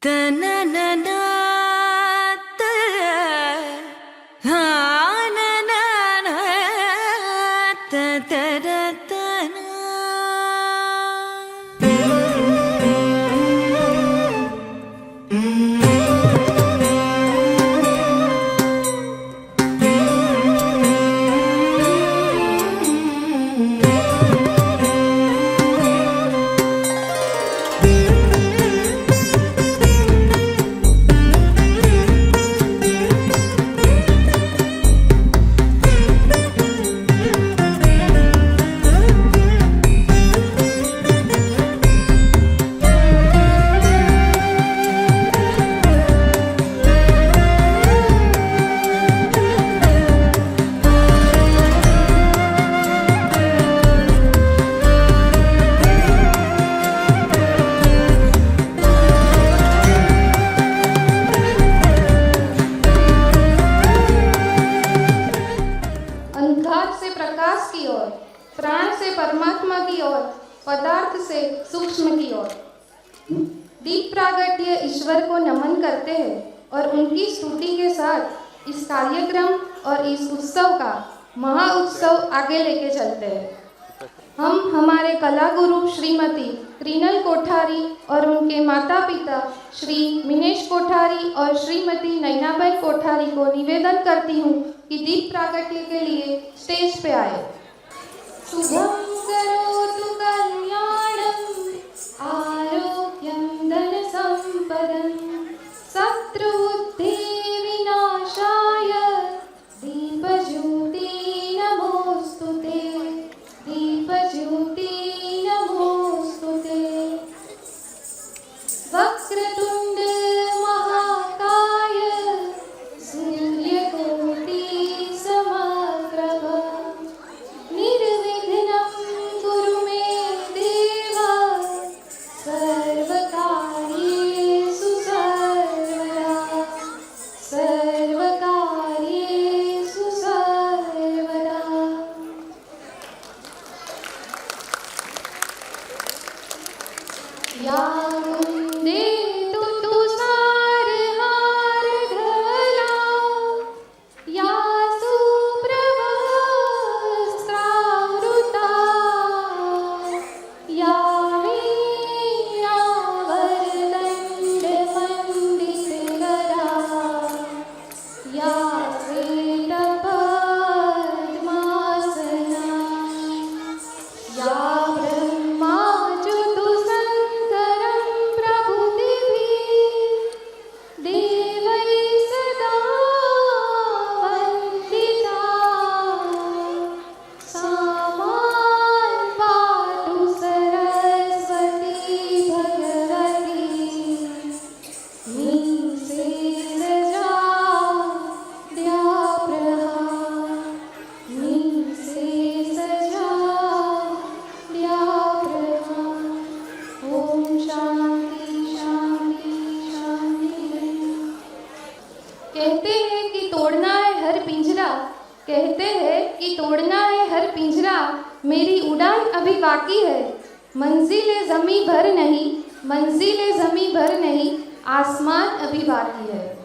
तननना तननना ततरतना प्राण से परमात्मा की ओर, पदार्थ से सूक्ष्म की ओर। दीप प्रागट्य ईश्वर को नमन करते हैं और उनकी स्तुति के साथ इस कार्यक्रम और इस उत्सव का महा उत्सव आगे लेके चलते हैं। हम हमारे कला गुरु श्रीमती क्रिनल कोठारी और उनके माता पिता श्री मिनेश कोठारी और श्रीमती नैनाबेन कोठारी को निवेदन करती हूँ कि दीप प्रागट्य के लिए स्टेज पे आए। शुभं करोतु कल्याणं आरोग्यं धनसम्पदं शत्रुबुद्धि विनाशाय दीपज्योति नमोस्तुते दीपज्योति नमोस्तुते। वक्रतुंड महाकाय सूर्यकोटि समप्रभ निर्विघ्नं कुरु मे देव सर्वकार्येषु सर्वदा सर्वकार्येषु सर्वदा। या मुंदे तुषार हार घला या सुप्रवस्त्रावृता या वीणावरदण्डमण्डितकरा या श्वेतपद्मासना या ब्रह्माच्युतशङ्करं प्रभृतिभिः देवैः सदा वन्दिता सा मां पातु सरस्वती भगवती ओम शांति शांति शांति। कहते हैं कि तोड़ना है हर पिंजरा, कहते हैं कि तोड़ना है हर पिंजरा, मेरी उड़ान अभी बाकी है। मंजिले ज़मीं भर नहीं, मंजिले ज़मीं भर नहीं, आसमान अभी बाकी है।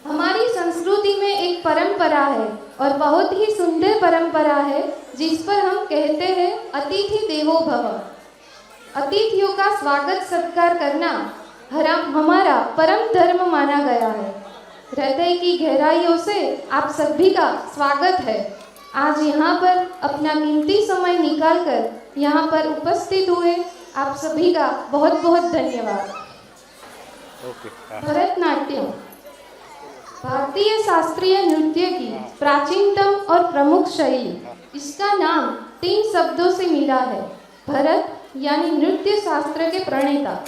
हमारी संस्कृति में एक परंपरा है और बहुत ही सुंदर परंपरा है जिस पर हम कहते हैं अतिथि देवो भव। अतिथियों का स्वागत सत्कार करना हमारा परम धर्म माना गया है। हृदय की गहराइयों से आप सभी का स्वागत है। आज यहाँ पर अपना कीमती समय निकालकर यहाँ पर उपस्थित हुए आप सभी का बहुत बहुत धन्यवाद। भरतनाट्यम भारतीय शास्त्रीय नृत्य की प्राचीनतम और प्रमुख शैली। इसका नाम 3 शब्दों से मिला है। भरत यानी नृत्य शास्त्र के प्रणेता,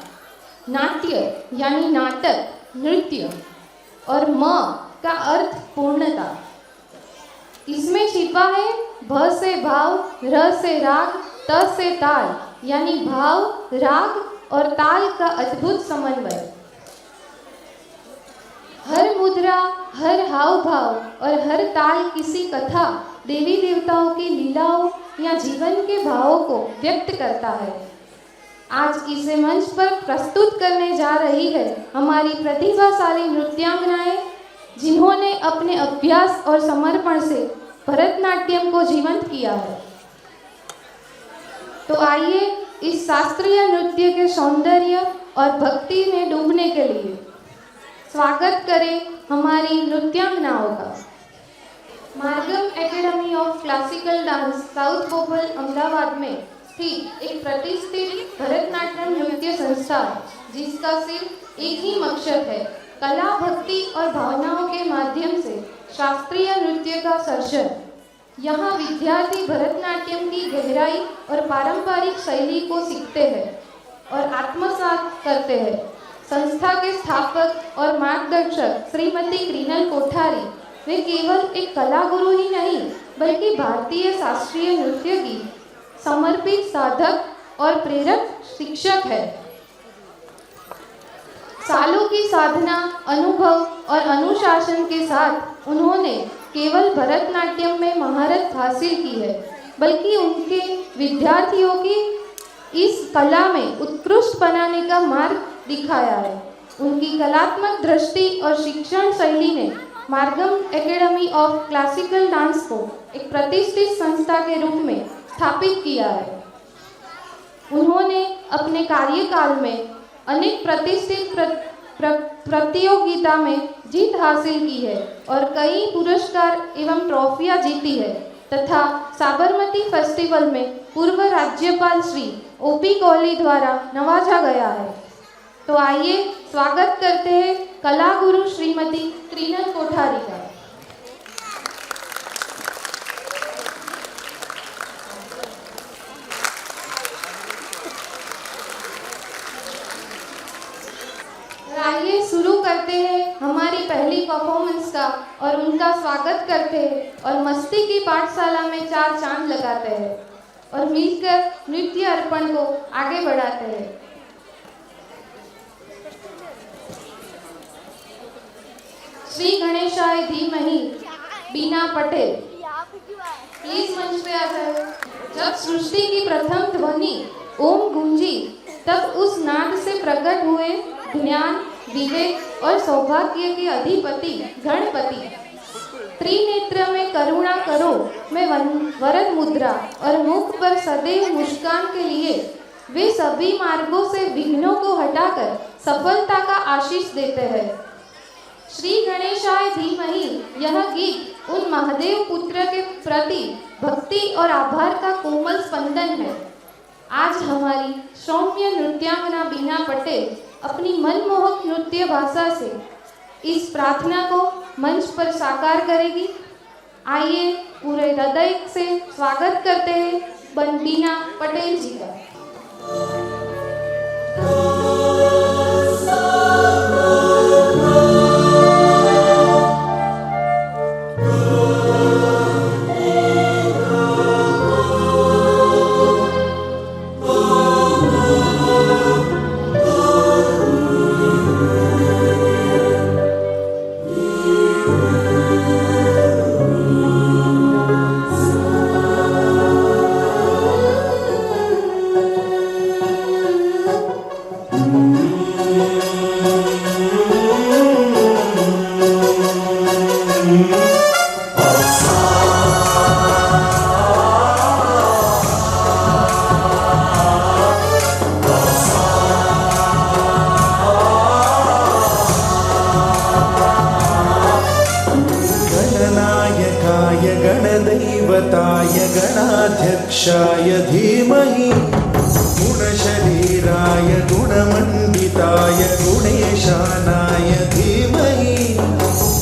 नाट्य यानी नाटक नृत्य, और म का अर्थ पूर्णता। इसमें छिपा है भ से भाव, र से राग, त से ताल यानी भाव, राग और ताल का अद्भुत समन्वय। हर मुद्रा, हर हाव भाव और हर ताल किसी कथा, देवी देवताओं की लीलाओं या जीवन के भावों को व्यक्त करता है। आज इसे मंच पर प्रस्तुत करने जा रही है हमारी प्रतिभाशाली नृत्यांगनाएं, जिन्होंने अपने अभ्यास और समर्पण से भरतनाट्यम को जीवंत किया है। तो आइए इस शास्त्रीय नृत्य के सौंदर्य और भक्ति में डूबने के लिए स्वागत करें हमारी नृत्यांगनाओं का। Margam academy of classical dance south Bopal Ahmedabad में स्थित एक प्रतिष्ठित भरतनाट्यम नृत्य संस्था, जिसका सिर्फ एक ही मकसद है, कला, भक्ति और भावनाओं के माध्यम से शास्त्रीय नृत्य का सर्जन। यहाँ विद्यार्थी भरतनाट्यम की गहराई और पारंपरिक शैली को सीखते हैं और आत्मसात करते हैं। संस्था के स्थापक और मार्गदर्शक श्रीमती क्रीनल कोठारी, वे केवल एक कला गुरु ही नहीं बल्कि भारतीय शास्त्रीय नृत्य की समर्पित साधक और प्रेरक शिक्षक है। सालों की साधना, अनुभव और अनुशासन के साथ उन्होंने केवल भरतनाट्यम में महारत हासिल की है, बल्कि उनके विद्यार्थियों की इस कला में उत्कृष्ट बनाने का मार्ग दिखाया है। उनकी कलात्मक दृष्टि और शिक्षण शैली ने Margam academy of classical dance को एक प्रतिष्ठित संस्था के रूप में स्थापित किया है। उन्होंने अपने कार्यकाल में अनेक प्रतिष्ठित प्रतियोगिता में जीत हासिल की है और कई पुरस्कार एवं ट्रॉफियां जीती है तथा साबरमती फेस्टिवल में पूर्व राज्यपाल श्री ओपी कोहली द्वारा नवाजा गया है। तो आइए स्वागत करते हैं कला गुरु श्रीमती क्रीनल कोठारी का। आइए शुरू करते हैं हमारी पहली परफॉर्मेंस का और उनका स्वागत करते हैं और मस्ती की पाठशाला में 4 चांद लगाते हैं और मिलकर नृत्य अर्पण को आगे बढ़ाते हैं। श्री गणेशाय धीमहि बीना पटेल प्लीज मंच पे आ जाए। जब सृष्टि की प्रथम ध्वनि ओम गूंजी, तब उस नाद से प्रकट हुए ज्ञान, विवेक और सौभाग्य के अधिपति गणपति। त्रिनेत्र में करुणा करो में वरद मुद्रा और मुख पर सदैव मुस्कान के लिए वे सभी मार्गों से विघ्नों को हटाकर सफलता का आशीष देते हैं। श्री गणेशाय धीमहि यह गीत उन महादेव पुत्र के प्रति भक्ति और आभार का कोमल स्पंदन है। आज हमारी सौम्य नृत्यांगना बीना पटेल अपनी मनमोहक नृत्य भाषा से इस प्रार्थना को मंच पर साकार करेगी। आइए पूरे हृदय से स्वागत करते हैं बीना पटेल जी का। गणदैवताय गणाध्यक्षाय धीमहि गुणशरीराय गुणमण्डिताय गुणेशानाय धीमहि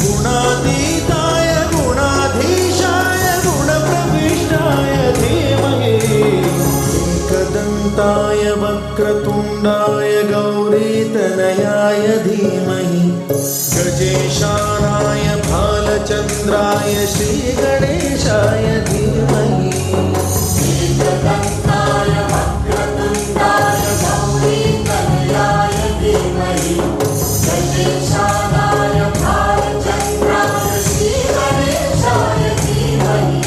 गुणातीताय गुणाधीशाय गुणप्रविष्टाय धीमहि एकदन्ताय वक्रतुण्डाय गौरीतनयाय धीमहि गजेशानाय भालचन्द्राय श्रीगणेशाय धीमहि एकदन्ताय वक्रतुण्डाय गौरीतनयाय धीमहि गजेशानाय भालचन्द्राय श्रीगणेशाय धीमहि।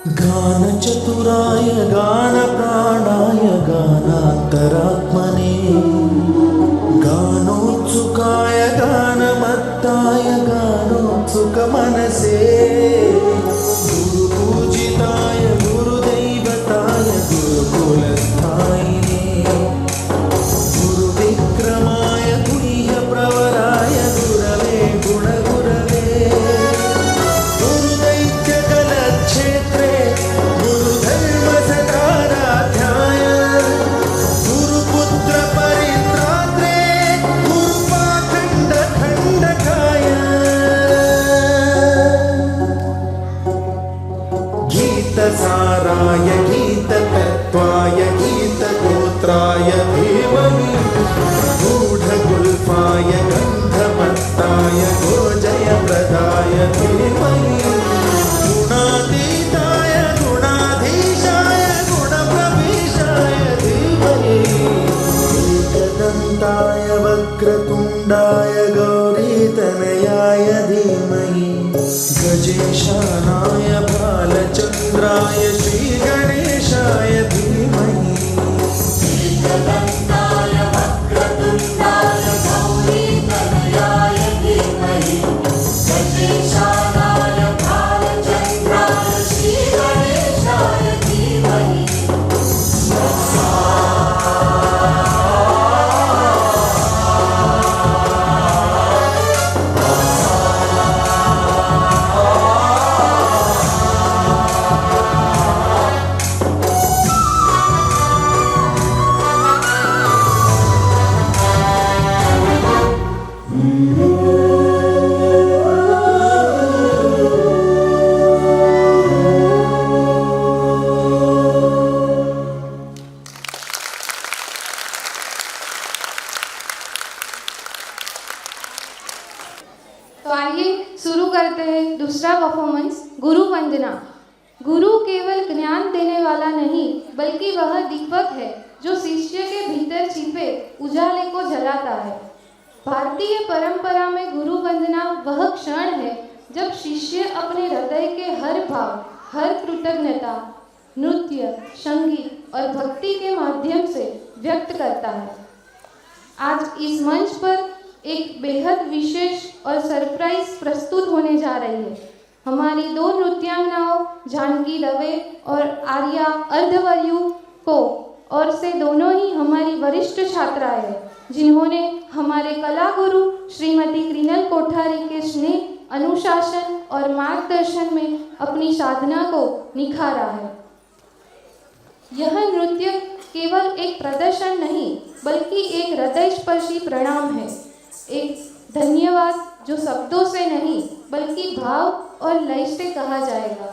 गानचतुराय गानप्राणाय गानान्तरात्मने गानोत्सुकाय गानमत्ताय गानोत्सुकमनसे गुरुपूजिताय गुरुदैवताय गुरुकुलस्थायिने गुरुविक्रमाय गुह्यप्रवराय गुरवे गुणगुरवे गुरुदैत्यकलक्षेत्रे गुरुधर्मसकाराध्याय गुरुपुत्रपरित्रात्रे गुरुपाखण्डखण्डकाय गीतसाराय गीततत्त्वाय गीतगोत्राय धीमहि गूढगुल्फाय गन्धमत्ताय गोजयप्रदाय धीमहि गुणातीताय गुणाधीशाय गुणप्रवेशाय धीमहि एकदन्ताय वक्रतुण्डाय गौरीतनयाय धीमहि गजेशानाय बालचन्द्राय श्रीगणेशाय धीमहि एकदन्ताय वक्रतुण्डाय गौरीतनयाय धीमहि गजेशानाय बालचन्द्राय श्रीगणेशाय धीमहि तो आइए शुरू करते हैं दूसरा परफॉर्मेंस गुरु वंदना। गुरु केवल ज्ञान देने वाला नहीं बल्कि वह दीपक है जो शिष्य के भीतर छिपे उजाले को जलाता है। भारतीय परंपरा में गुरु वंदना वह क्षण है जब शिष्य अपने हृदय के हर भाव, हर कृतज्ञता नृत्य, संगीत और भक्ति के माध्यम से व्यक्त करता है। आज इस मंच पर एक बेहद विशेष और सरप्राइज प्रस्तुत होने जा रही है। हमारी दो नृत्यांगनाओं जानकी दवे और आर्या अर्धवयु को और से दोनों ही हमारी वरिष्ठ छात्राएं हैं जिन्होंने हमारे कला गुरु श्रीमती कृणल कोठारी के स्नेह, अनुशासन और मार्गदर्शन में अपनी साधना को निखारा है। यह नृत्य केवल एक प्रदर्शन नहीं बल्कि एक हृदयस्पर्शी प्रणाम है, एक धन्यवाद जो शब्दों से नहीं बल्कि भाव और लय से कहा जाएगा।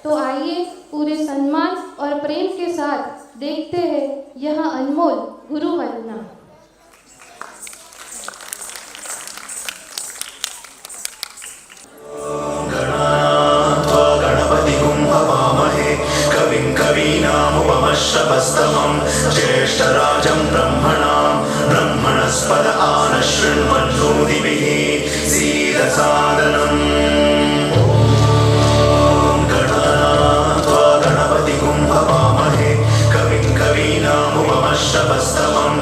तो आइए पूरे सम्मान और प्रेम के साथ देखते हैं यह अनमोल गुरु वंदना। कवीनामुपमश्रवस्तमं ज्येष्ठराजं ब्रह्मणस्पद आनशृण्वन्नोतिभिः सीदसादनम् ॐ गणानात्वा गणपतिं हवामहे कविं कवीनामुपमश्रवस्तमं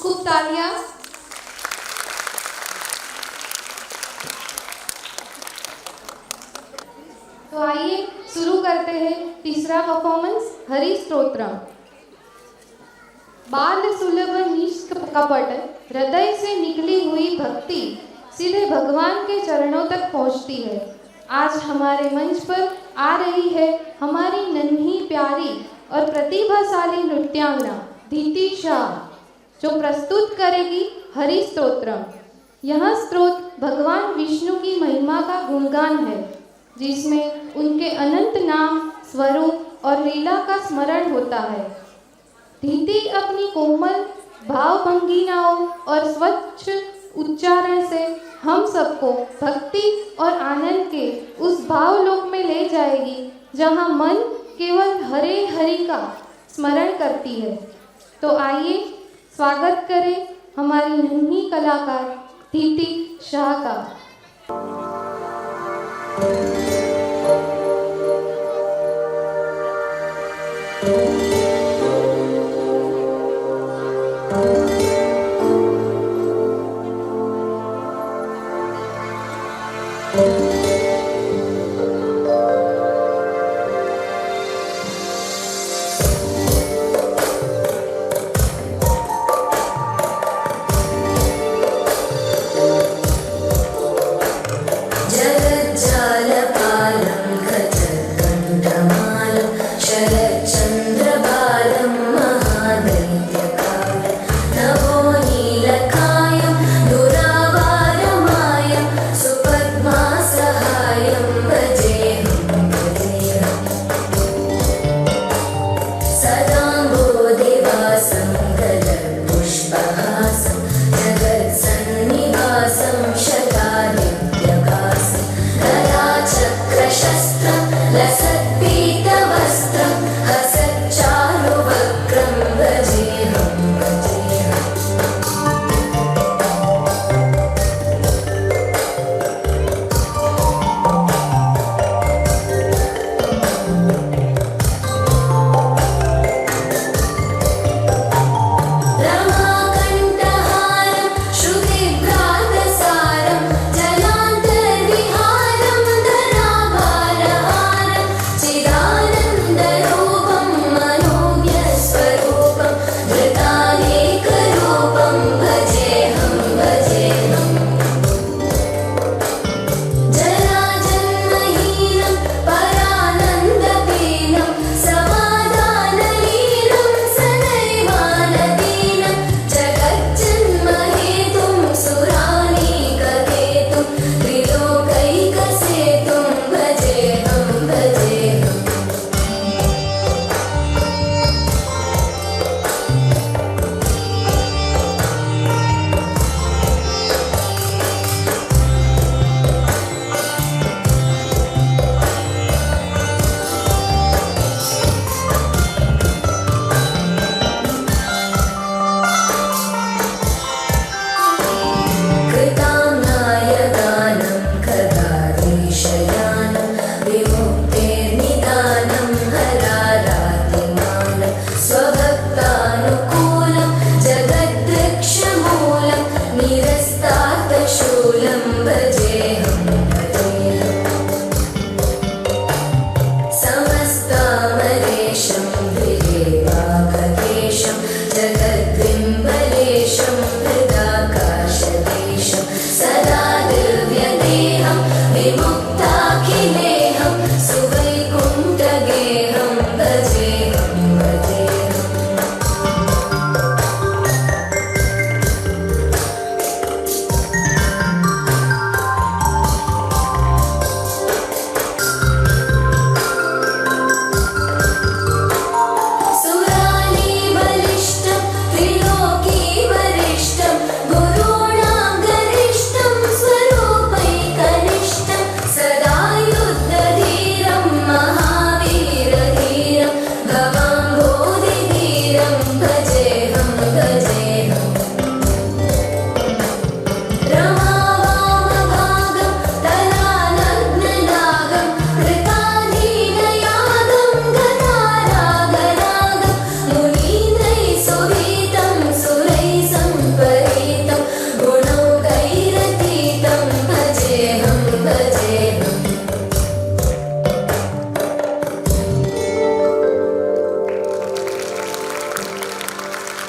खूब तालियां। तो आइए शुरू करते हैं तीसरा परफॉर्मेंस, हरि स्तोत्रम। बाल सुलभ निष्कपट हृदय से निकली हुई भक्ति सीधे भगवान के चरणों तक पहुंचती है। आज हमारे मंच पर आ रही है हमारी नन्ही प्यारी और प्रतिभाशाली नृत्यांगना धीति शाह, जो प्रस्तुत करेगी हरि स्तोत्रम। यह स्तोत्र भगवान विष्णु की महिमा का गुणगान है, जिसमें उनके अनंत नाम, स्वरूप और लीला का स्मरण होता है। धीति अपनी कोमल भाव भंगिमाओं और स्वच्छ उच्चारण से हम सबको भक्ति और आनंद के उस भावलोक में ले जाएगी जहाँ मन केवल हरे हरि का स्मरण करती है। तो आइए स्वागत करें हमारी नन्ही कलाकार धीति शाह का। जगज्जालपाल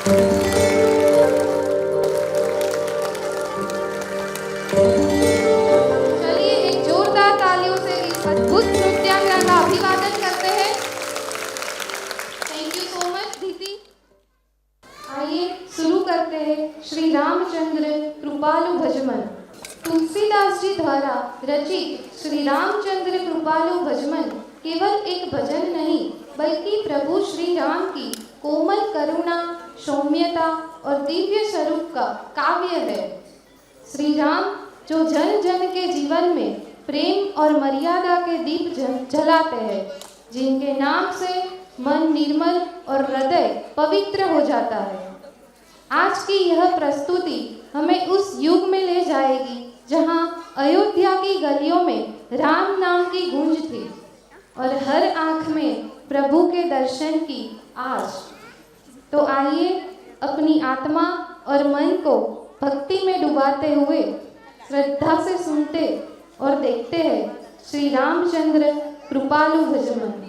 चलिए एक जोरदार तालियों से इस अद्भुत नृत्यांगना का अभिवादन करते हैं। थैंक यू सो मच दीदी। आइए शुरू करते हैं श्री रामचंद्र कृपालु भजमन। तुलसीदास जी द्वारा रचित श्री रामचंद्र कृपालु भजमन केवल एक भजन नहीं बल्कि प्रभु श्री राम की कोमल करुणा, सौम्यता और दिव्य स्वरूप का काव्य है। श्री राम जो जन जन के जीवन में प्रेम और मर्यादा के दीप जलाते हैं, जिनके नाम से मन निर्मल और हृदय पवित्र हो जाता है। आज की यह प्रस्तुति हमें उस युग में ले जाएगी जहां अयोध्या की गलियों में राम नाम की गूंज थी और हर आंख में प्रभु के दर्शन की आस। तो आइए अपनी आत्मा और मन को भक्ति में डुबाते हुए श्रद्धा से सुनते और देखते हैं श्री रामचंद्र कृपालु भजमन।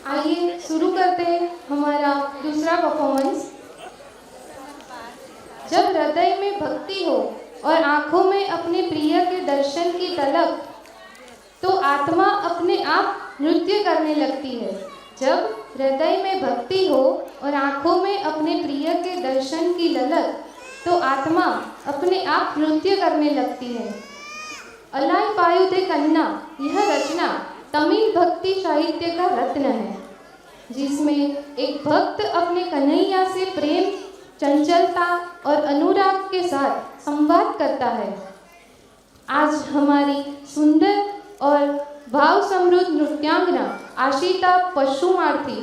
आइए शुरू करते हैं हमारा दूसरा परफॉर्मेंस। जब हृदय में भक्ति हो और आंखों में अपने प्रिय के दर्शन की तलब, तो आत्मा अपने आप नृत्य करने लगती है। जब हृदय में भक्ति हो और आंखों में अपने प्रिय के दर्शन की ललक, तो आत्मा अपने आप नृत्य करने लगती है। अलाई पायुधे कन्ना यह रचना तमिल भक्ति साहित्य का रत्न है, जिसमें एक भक्त अपने कन्हैया से प्रेम, चंचलता और अनुराग के साथ संवाद करता है। आज हमारी सुंदर और भाव समृद्ध नृत्यांगना आशिता पशुमार्थी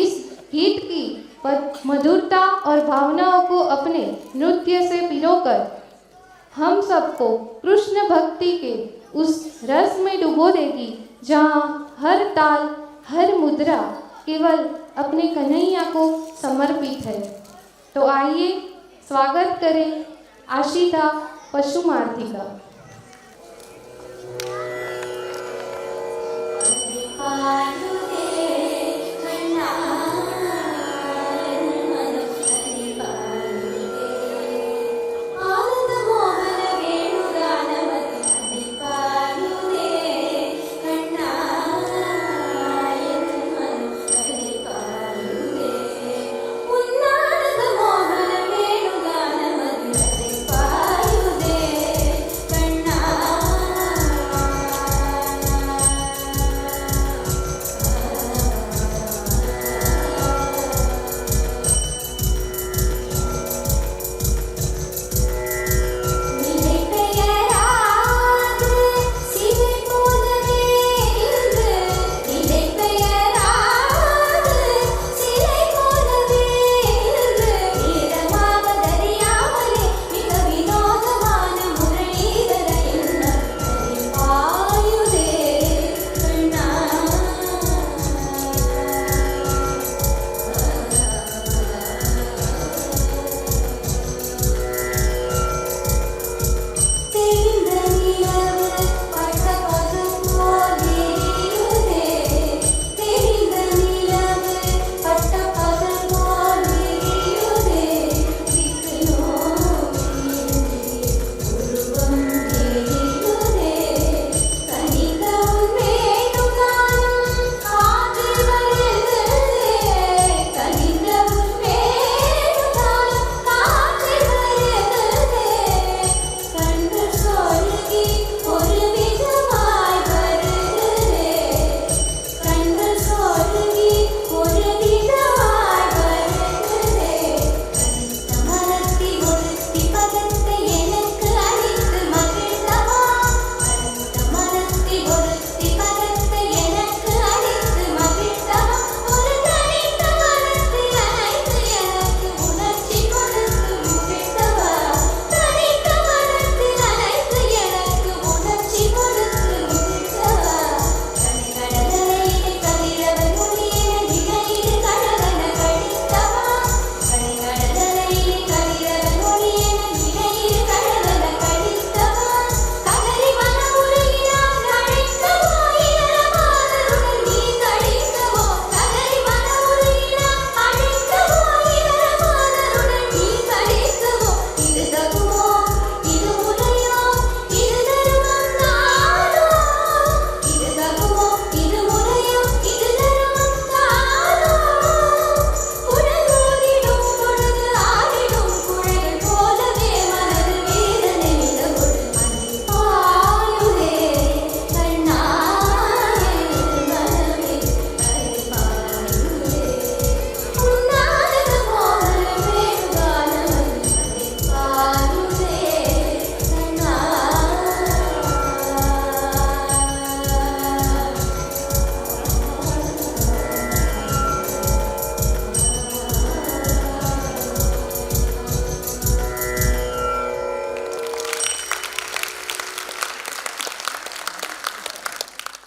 इस गीत की मधुरता और भावनाओं को अपने नृत्य से पिरोकर हम सबको कृष्ण भक्ति के उस रस में डुबो देगी जहाँ हर ताल हर मुद्रा केवल अपने कन्हैया को समर्पित है। तो आइए स्वागत करें आशिता पशुमार्थी का।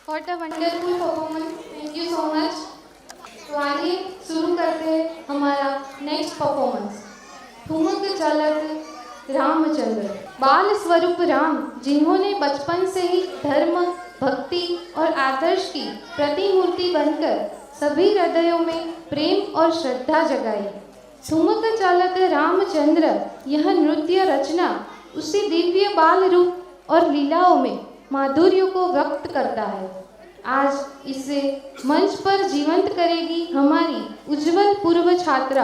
What a wonderful performance. Thank you so much. तो आइए शुरू करते हैं हमारा नेक्स्ट परफॉर्मेंस। ठुमक चलत रामचंद्र। बाल स्वरूप राम जिन्होंने बचपन से ही धर्म, भक्ति और आदर्श की प्रतिमूर्ति बनकर सभी हृदयों में प्रेम और श्रद्धा जगाई। ठुमक चलत रामचंद्र यह नृत्य रचना उसी दिव्य बाल रूप और लीलाओं में माधुर्य को व्यक्त करता है। आज इसे मंच पर जीवंत करेगी हमारी उज्जवल पूर्व छात्रा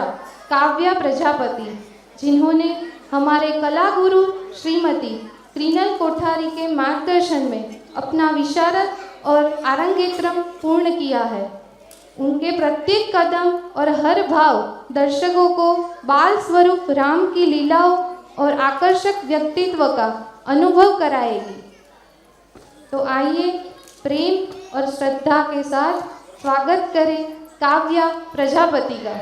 काव्या प्रजापति, जिन्होंने हमारे कला गुरु श्रीमती कृणल कोठारी के मार्गदर्शन में अपना विशारद और आरंगेत्रम पूर्ण किया है। उनके प्रत्येक कदम और हर भाव दर्शकों को बाल स्वरूप राम की लीलाओं और आकर्षक व्यक्तित्व का अनुभव कराएगी। तो आइए प्रेम और श्रद्धा के साथ स्वागत करें काव्या प्रजापति का।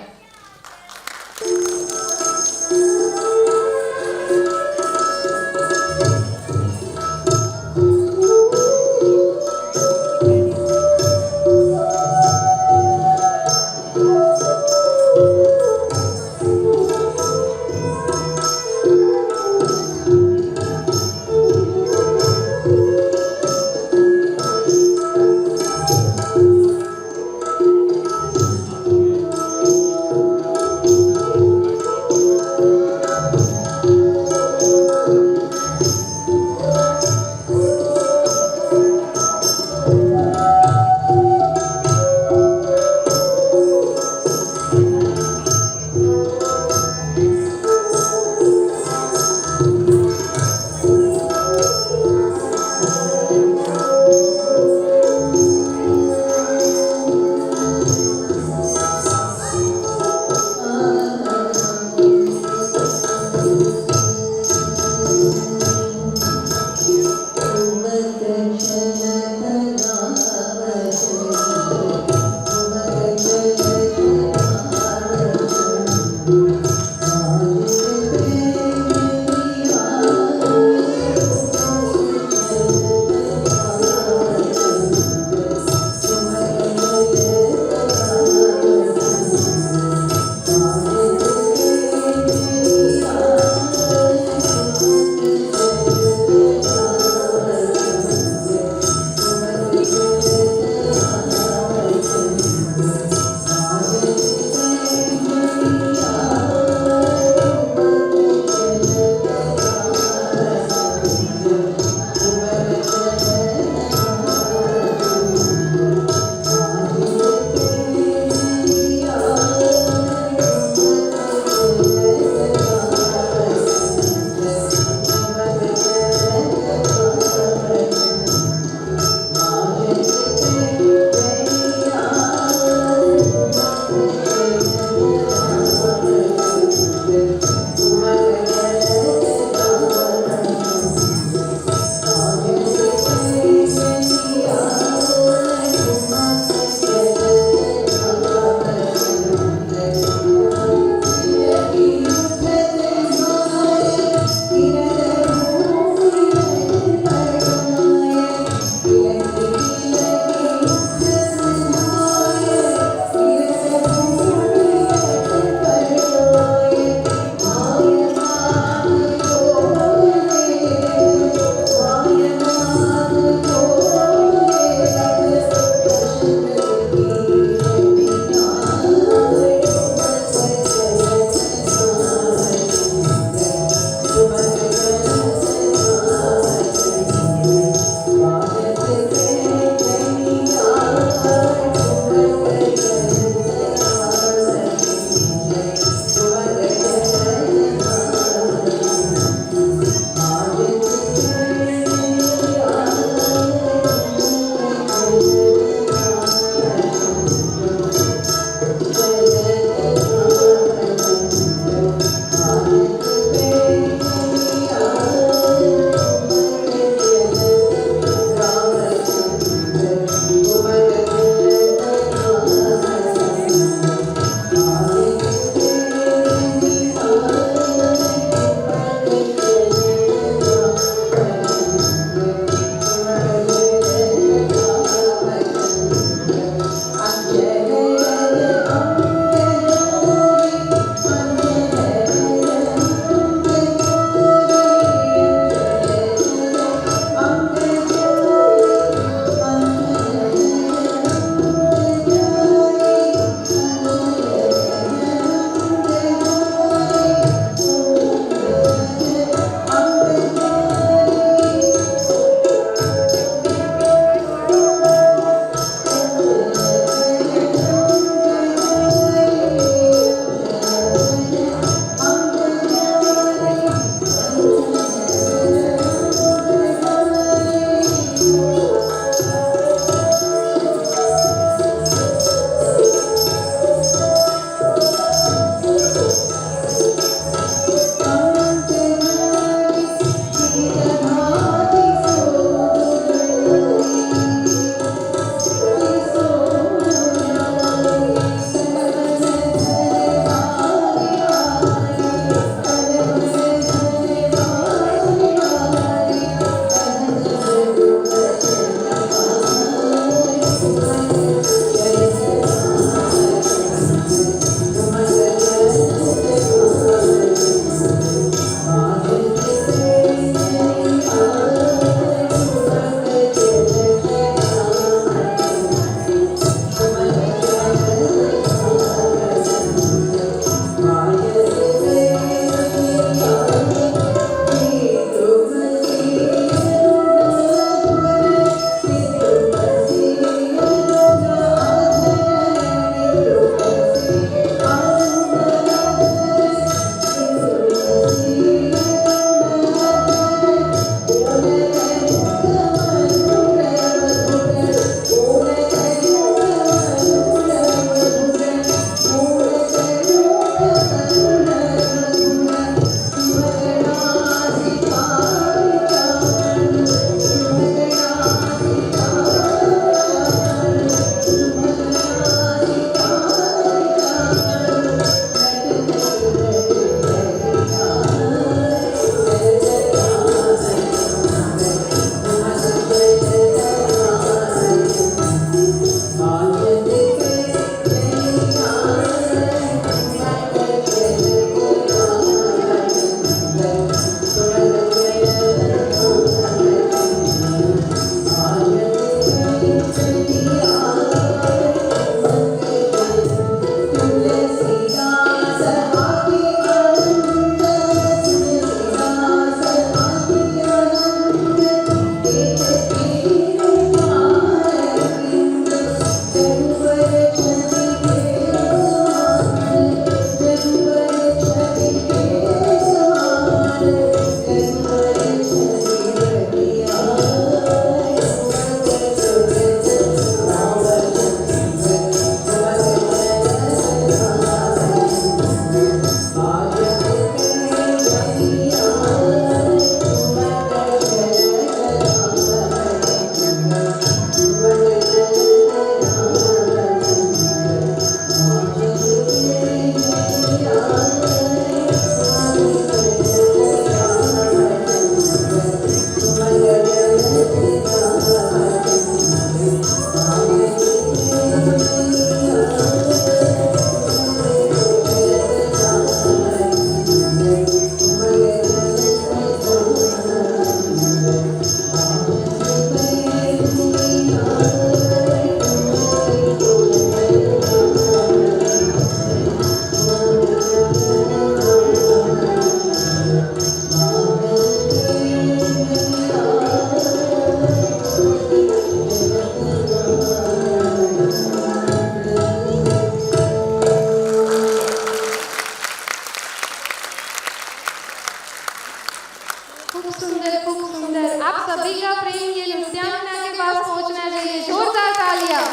आप सभी का प्रेम ये नृत्यांगना के पास पहुंचना चाहिए। जोरदार तालियां।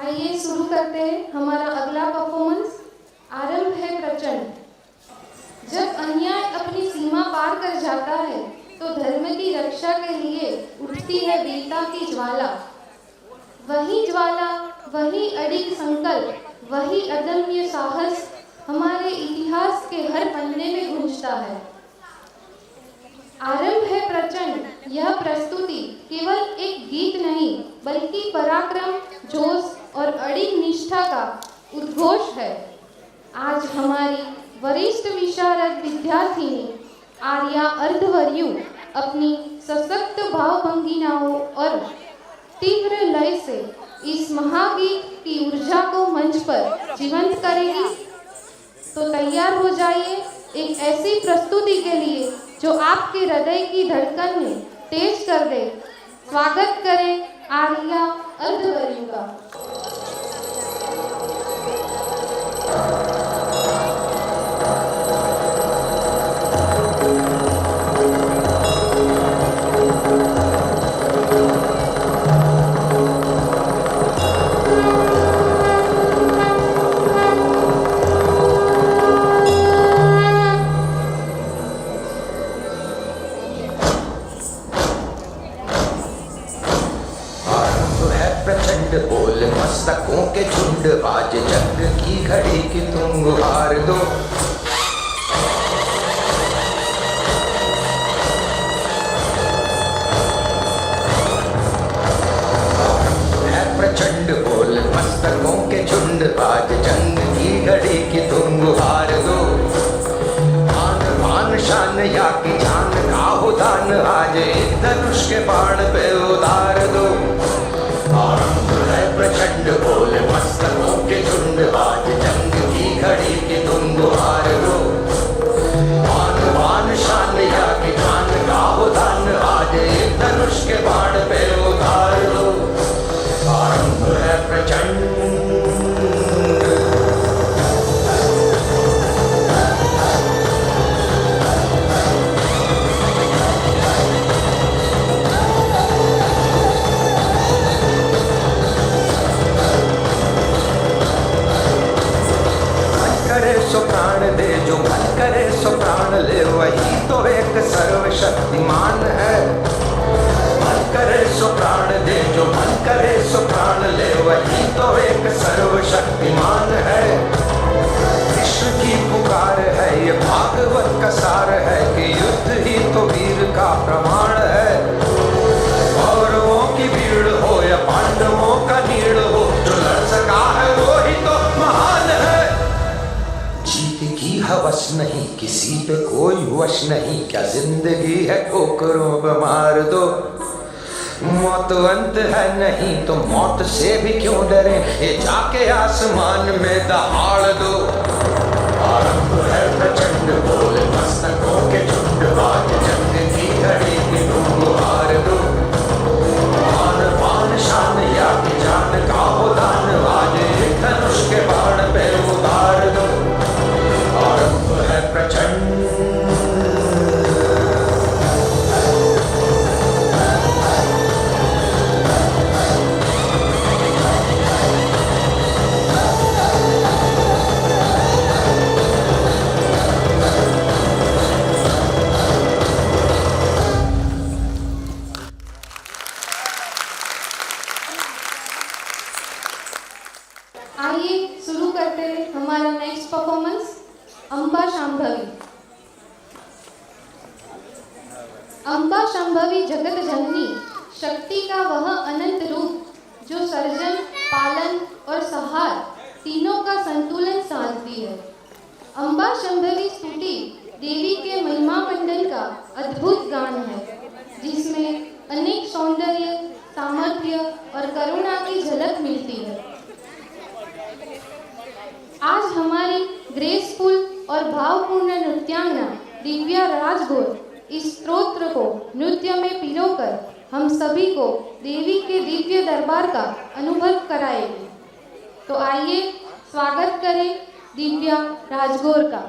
आइए शुरू करते हैं हमारा अगला परफॉर्मेंस। आरंभ है प्रचंड। जब अन्याय अपनी सीमा पार कर जाता है तो धर्म की रक्षा के लिए उठती है वीरता की ज्वाला। वही ज्वाला, वही अडिग संकल्प, वही अदम्य साहस हमारे इतिहास के हर पन्ने में गूंजता है। आरंभ है प्रचंड। यह प्रस्तुति केवल एक गीत नहीं बल्कि पराक्रम, जोश और अडिग निष्ठा का उद्घोष है। आज हमारी वरिष्ठ विशारद विद्यार्थिनी आर्या अर्धवर्यु अपनी सशक्त भावभंगिमाओं और तीव्र लय से इस महागीत की ऊर्जा को मंच पर जीवंत करेगी। तो तैयार हो जाइए एक ऐसी प्रस्तुति के लिए जो आपके हृदय की धड़कन में तेज कर दे। स्वागत करें आर्या अर्धवर्यु का। बोल मस्तकों के झुंड, आज जंग की घड़ी की तुम गुहार दो। है प्रचंड बोल मस्तकों के झुंड, आज जंग की घड़ी की तुम गुहार दो। मान मान शान या की जान का हो दान, आज एक धनुष के बाण पे उतार दो। प्रचंड बोल मस्तकों के झुंड, आज जंग की घड़ी की तुम गुहार दो। मान मान शान या की जान का हो दान, आज एक धनुष के बाण पे उतार दो। आरंभ है प्रचंड। सो प्राण दे, जो मन करे सो प्राण ले, वही तो एक सर्वशक्तिमान है। मन करे सो प्राण दे, जो मन करे सो प्राण ले, वही तो एक सर्वशक्तिमान है। विश्व की पुकार है, ये भागवत का सार है कि युद्ध ही तो वीर का प्रमाण है। कौरवों की भीड़ हो या पांडवों का नीड़ हो, जो लड़ सका है वो ही तो महान है। हवस नहीं, किसी पे कोई वश नहीं, क्या जिंदगी है ठोकरों पे मार दो। मौत अंत है नहीं तो मौत से भी क्यों डरे, ये जाके आसमान में दहाड़ दो। आरंभ है प्रचंड बोल मस्तकों के झुंड, आज जंग की घड़ी की तुम गुहार दो। मान मान शान या की जान का हो दान, आज एक धनुष के बाण पे उतार दो। आरंभ है प्रचंड। आइए शुरू करते हैं हमारा नेक्स्ट परफॉर्मेंस। अम्बा शांभवी। अम्बा शांभवी जगत जननी, शक्ति का वह अनंत रूप जो सर्जन, पालन और संहार तीनों का संतुलन साधती है। अम्बा शांभवी स्तुति देवी के महिमा मंडल का अद्भुत गान है, जिसमें अनेक सौंदर्य, सामर्थ्य और करुणा की झलक मिलती है। आज हमारी ग्रेसफुल और भावपूर्ण नृत्यांगना दिव्या राजगोर इस स्तोत्र को नृत्य में पिरोकर हम सभी को देवी के दिव्य दरबार का अनुभव कराएगी। तो आइए स्वागत करें दिव्या राजगौर का।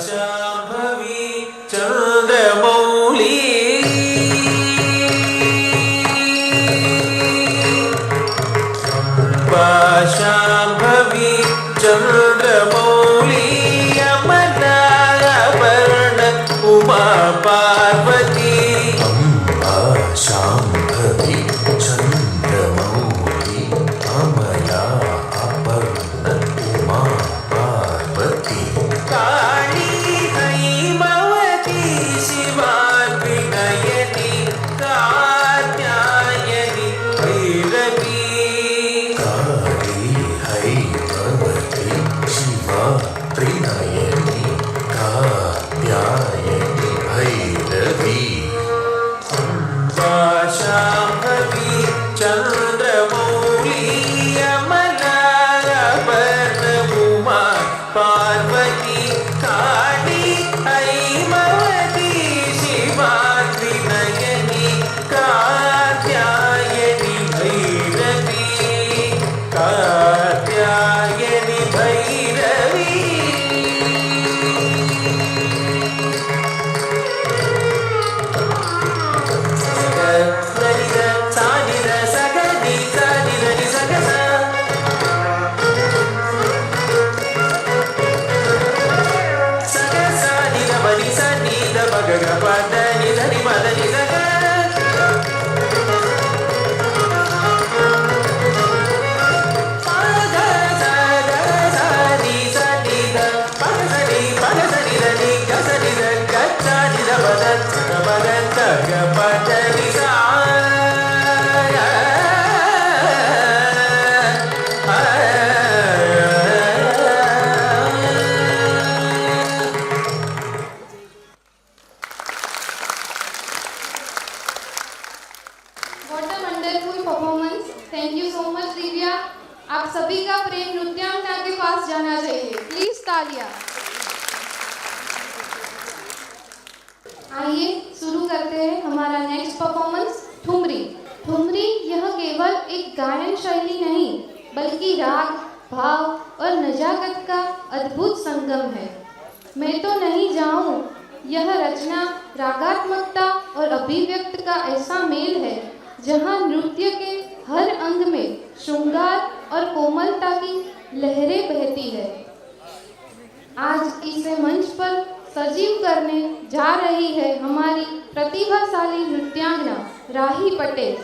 शांभवी चंद्रमौली शांभवी चंद्रमौली अमलावर्ण उमा पार्वती अम्बा शाम्भवी चन्द्रमौली अमला अपर्ण उमा पार्वती काली हैमवती शिवा विनयनी कात्यायनी भैरवी काली हैमवती शिवा त्रिनयनी कात्यायनी भैरवी शांभवी चंद्रमौली अमलावर्ण उमा पार्वती काली Haimavati Shiva Trinayani Katyayani Bhairavi Katyayani Bhairavi What a wonderful performance. Thank you so much Divya. आप सभी का प्रेम नृत्यांगना के पास जाना चाहिए। प्लीज तालियां। आइए शुरू करते हैं हमारा नेक्स्ट परफॉर्मेंस ठुमरी। ठुमरी यह केवल एक गायन शैली नहीं बल्कि राग, भाव और नजाकत का अद्भुत संगम है। मैं तो नहीं जाऊं, यह रचना रागात्मकता और अभिव्यक्त का ऐसा मेल है जहां नृत्य के हर अंग में श्रृंगार और कोमलता की लहरें बहती है। आज इसे मंच पर सजीव करने जा रही है हमारी प्रतिभाशाली नृत्यांगना राही पटेल,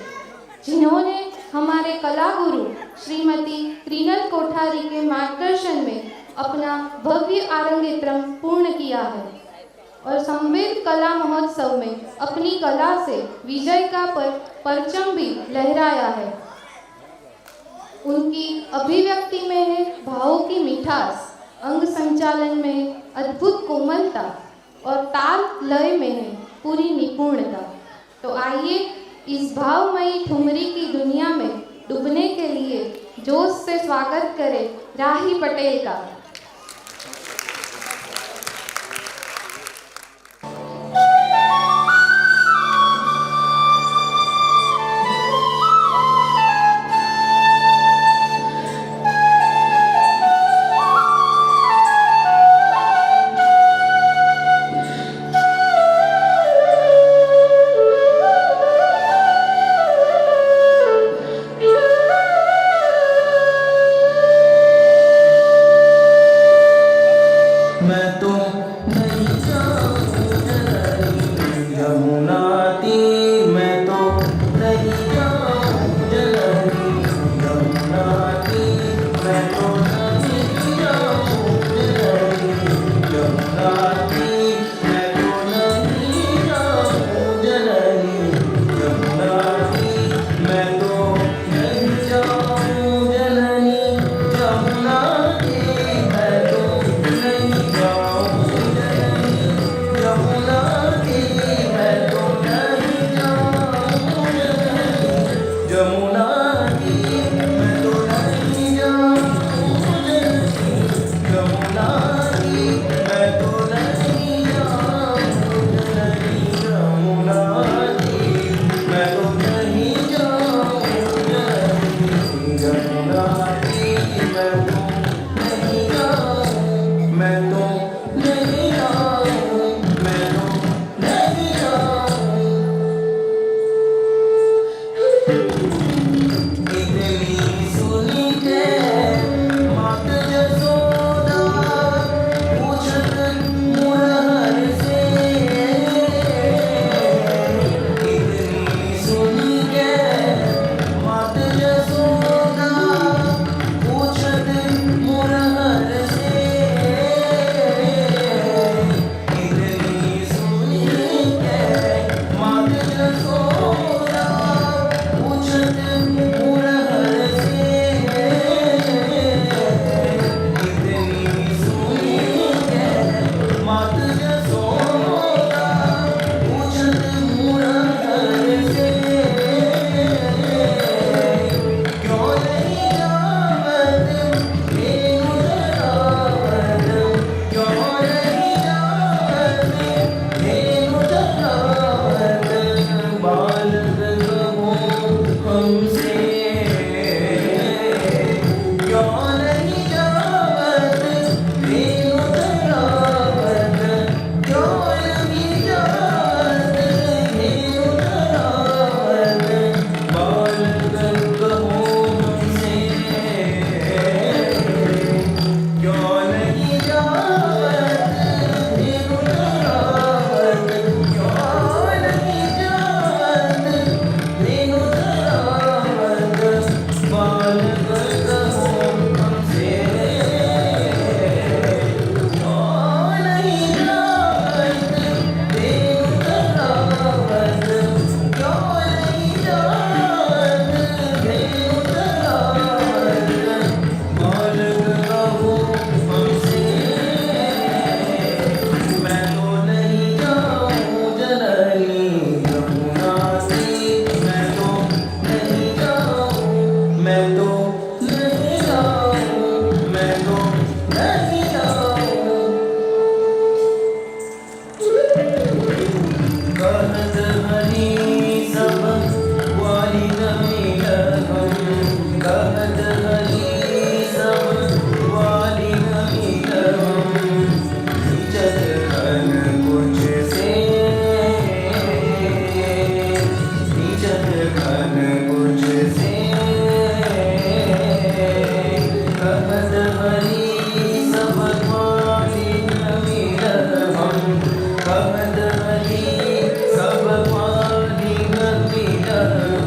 जिन्होंने हमारे कला गुरु श्रीमती क्रीनल कोठारी के मार्गदर्शन में अपना भव्य आरंगेत्रम पूर्ण किया है और संवेद कला महोत्सव में अपनी कला से विजय का परचम भी लहराया है। उनकी अभिव्यक्ति में है भावों की मिठास, अंग संचालन में है अद्भुत कोमलता और ताल लय में है पूरी निपुणता। तो आइए इस भावमयी ठुमरी की दुनिया में डूबने के लिए जोश से स्वागत करें राही पटेल का।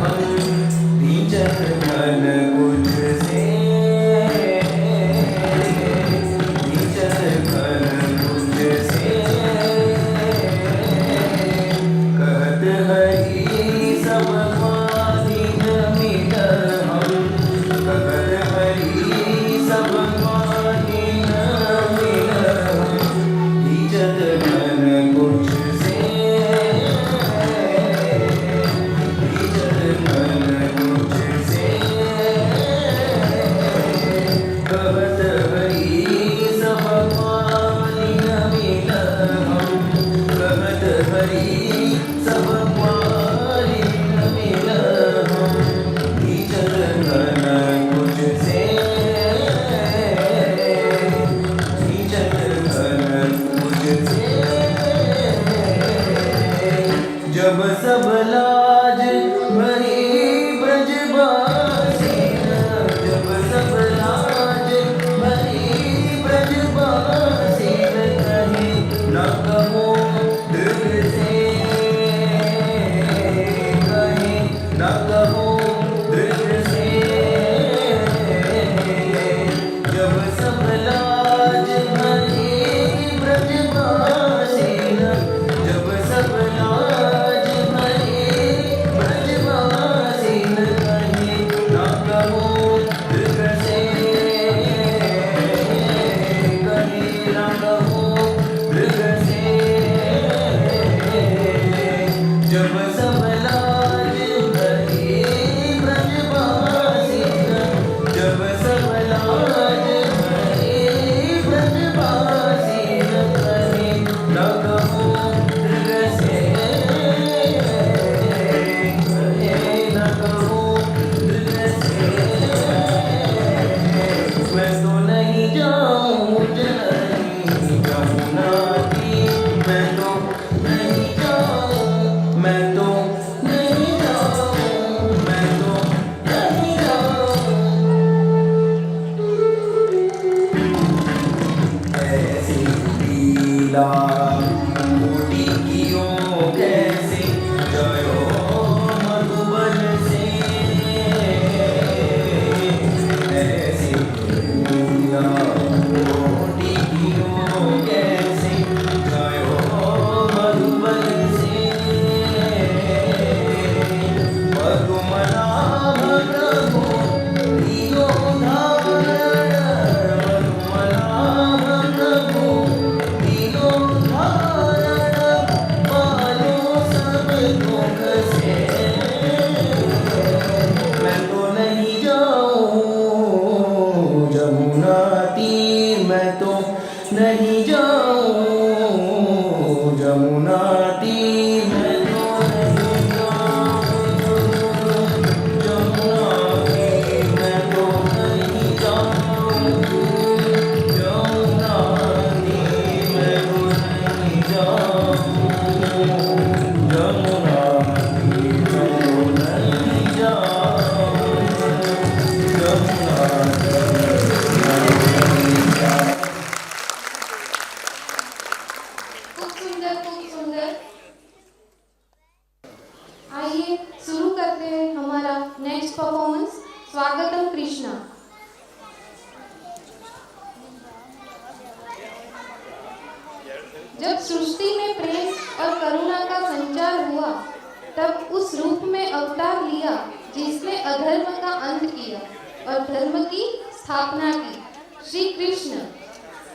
हम भीजन मन कुछ से भीजन मन कुछ से कहत हरि सब मानिन मिल हम कहत हरि सब मानिन मिल हम भीजन मन कुछ से भीजन मन कुछ से कहत हरि सब मानिन मिल हम कहत हरि सब मानिन मिल हम भीजन मन कुछ से भीजन मन कुछ से जब सब लाज भरी ब्रजवासी जब सब लाज भरी ब्रजवासी कहे न कहो दृढ़ से कहे न कहो दृढ़ से जब सब लाज भरी ब्रजवासी जब सब लाज भरी ब्रजवासी कहे न कहो दृढ़ से कहे न कहो दृढ़ से जब सब लाज भरी ब्रजवासी जब सब लाज भरी ब्रजवासी कहे न कहो दृढ़ से कहे न कहो दृढ़ से मैं तो नहीं जाऊं जननी जमुना की मैं तो नहीं जाऊं मैं तो नहीं जाऊं मैं तो नहीं जाऊं ऐसी लीला मोटी कियों कैसे जयो मधुबन से ऐसी लीला मोटी कियों कैसे जयो मधुबन से पद्मनाभ प्रभु दियो धारण पद्मनाभ प्रभु दियो धारण पालो सब दुख से मैं तो नहीं जाऊं जमुना तीर मैं तो नहीं जाऊं जमुना तीर मैं तो नहीं जाऊं जमुना तीर मैं तो नहीं जाऊं जमुना तीर मैं तो नहीं जाऊं जमुना तीर मैं तो नहीं जाऊं जमुना खूब सुंदर खूब सुंदर। आइए शुरू करते हैं हमारा नेक्स्ट परफॉर्मेंस स्वागतम कृष्णा। जब सृष्टि में प्रेम और करुणा का संचार हुआ तब उस रूप में अवतार लिया जिसने अधर्म का अंत किया और धर्म की स्थापना की। श्री कृष्ण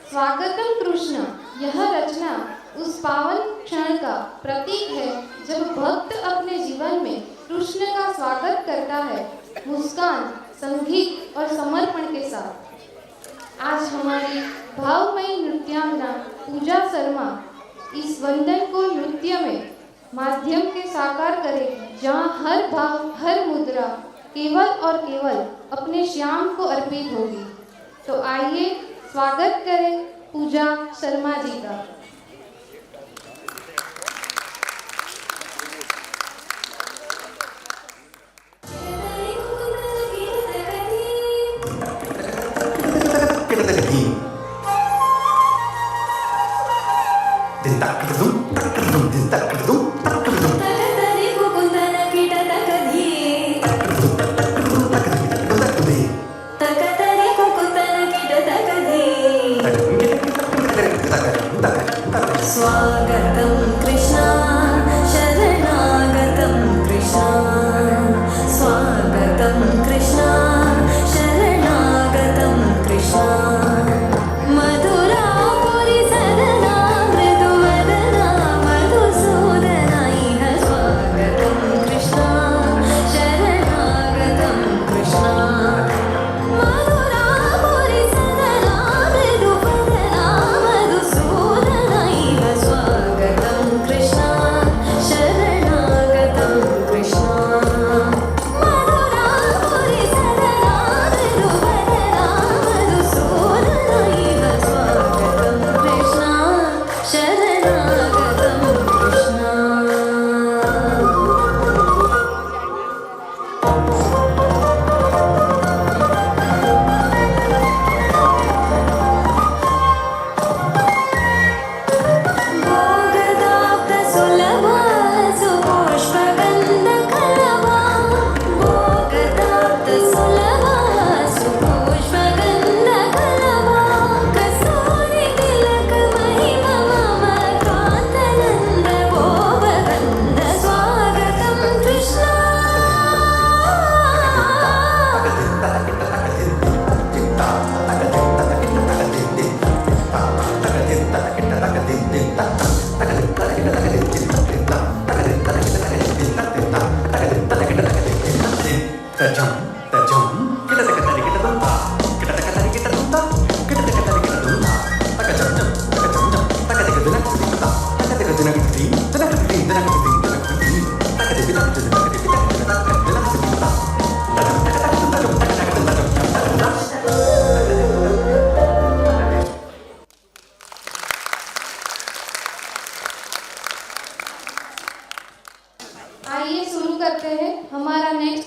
स्वागतम कृष्ण यह रचना उस पावन क्षण का प्रतीक है जब भक्त अपने जीवन में कृष्ण का स्वागत करता है मुस्कान, संगीत और समर्पण के साथ। आज हमारी भावमयी नृत्यांगना पूजा शर्मा इस वंदन को नृत्य में माध्यम के साकार करेगी, जहाँ हर भाव हर मुद्रा केवल और केवल अपने श्याम को अर्पित होगी। तो आइए स्वागत करें पूजा शर्मा जी का। Din tak kedum, kedum, din tak kedum, tak kedum.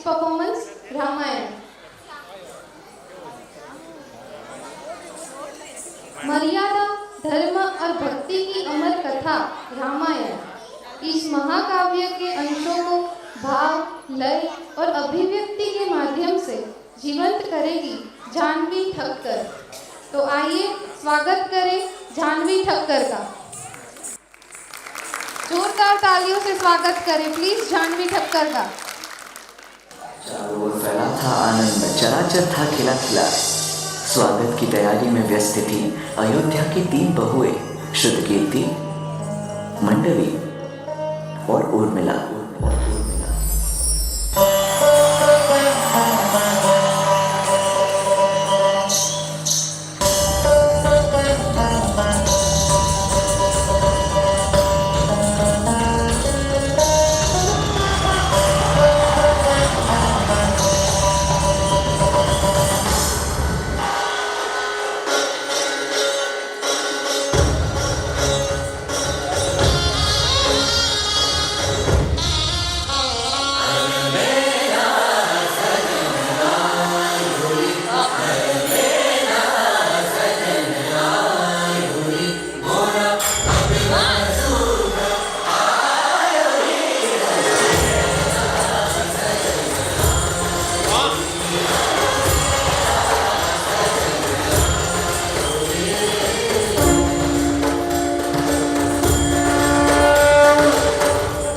Performance Ramayan. मर्यादा, धर्म और भक्ति की अमर कथा रामायण इस महाकाव्य के अंशों को भाव, लय और अभिव्यक्ति के माध्यम से जीवंत करेगी जानवी ठक्कर। तो आइए स्वागत करें जानवी ठक्कर का। जोरदार तालियों से स्वागत करें प्लीज जानवी ठक्कर का। चारों ओर फैला था आनंद, चराचर था खिला खिला। स्वागत की तैयारी में व्यस्त थी अयोध्या की 3 बहुएं, श्रुतकीर्ति, मंडवी और उर्मिला।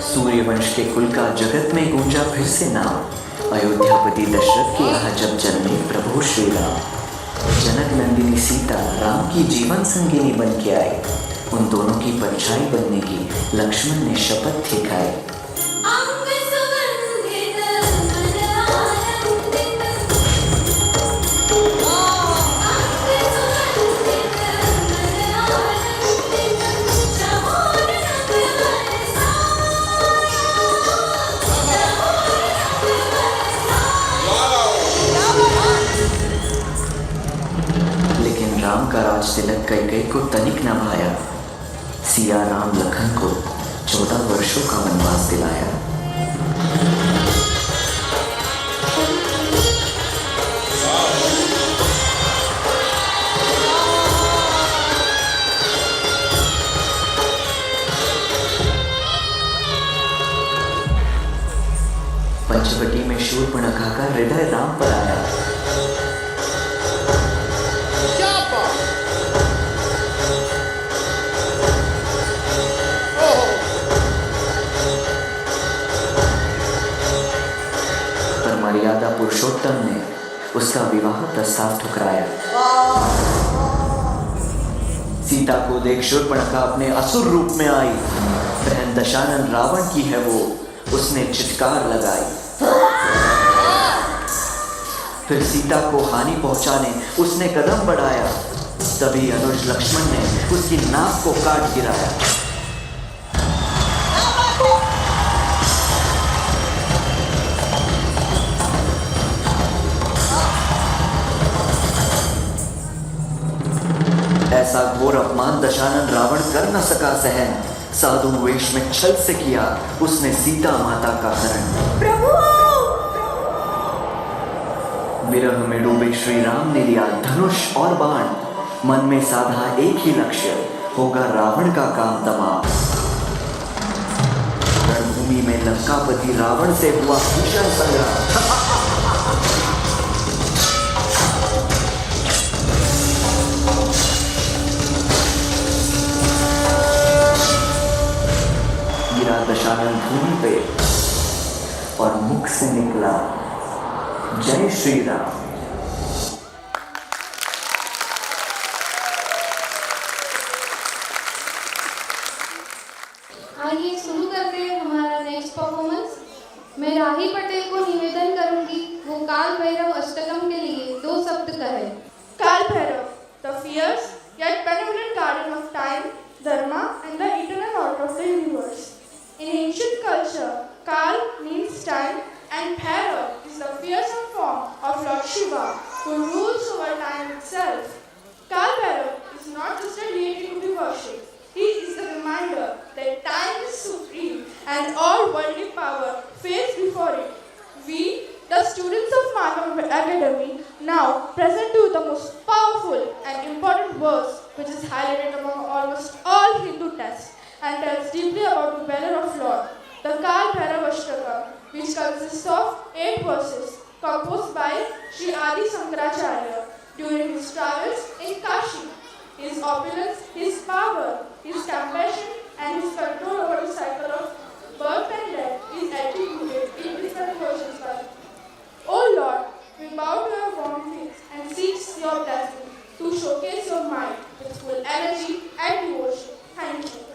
सूर्यवंश के कुल का जगत में गूंजा फिर से नाम। अयोध्यापति दशरथ के यहाँ जब जन्मे प्रभु श्री राम, जनक नंदिनी सीता राम की जीवन संगिनी बन के आए। उन दोनों की परछाई बनने की लक्ष्मण ने शपथ थी खाई। राम का राज तिलक कैकेयी को तनिक न भाया। सिया राम लखन को 14 वर्षों का वनवास दिलाया। पंचवटी में शूर्पणखा का हृदय राम पर आया। मर्यादा पुरुषोत्तम ने उसका विवाह प्रस्ताव ठुकराया। सीता को देख शूर्पणखा अपने असुर रूप में आई। बहन दशानन रावण की है वो, उसने चित्कार लगाई। फिर सीता को हानि पहुंचाने उसने कदम बढ़ाया। तभी अनुज लक्ष्मण ने उसकी नाक को काट गिराया। ऐसा घोर अपमान दशानन रावण कर न सका सहन। साधु वेश में छल से किया उसने सीता माता का हरण। प्रभु! विरह में डूबे श्री राम ने लिया धनुष और बाण। मन में साधा एक ही लक्ष्य, होगा रावण का काम तमाम। रणभूमि में लंकापति रावण से हुआ भीषण संग्राम। दशानन भूमि पे और मुख से निकला जय श्री राम। आइए शुरू करते हैं हमारा नेक्स्ट परफॉर्मेंस। मैं राही पटेल को निवेदन करूंगी वो काल भैरव अष्टकम के लिए 2 शब्द कहे। Kal Bhairav, the fierce yet benevolent guardian of time, dharma and the eternal order of the universe. In ancient culture, Kal means time and Bhairav is the fearsome form of Lord Shiva who rules over time itself. Kal Bhairav is not just a deity to be worshipped. He is the reminder that time is supreme and all worldly power fails before it. We, Academy now present you the most powerful and important verse which is highlighted among almost all Hindu texts and tells deeply about the valor of Lord. The Kal Bhairavashtaka, which consists of 8 verses composed by Sri Adi Sankaracharya during his travels in Kashi. His opulence, his power, his compassion and his control over the cycle of birth and death is attributed in different versions by O Lord, we bow to your warm feet and seek your blessing to showcase your might with full energy and devotion. Thank you.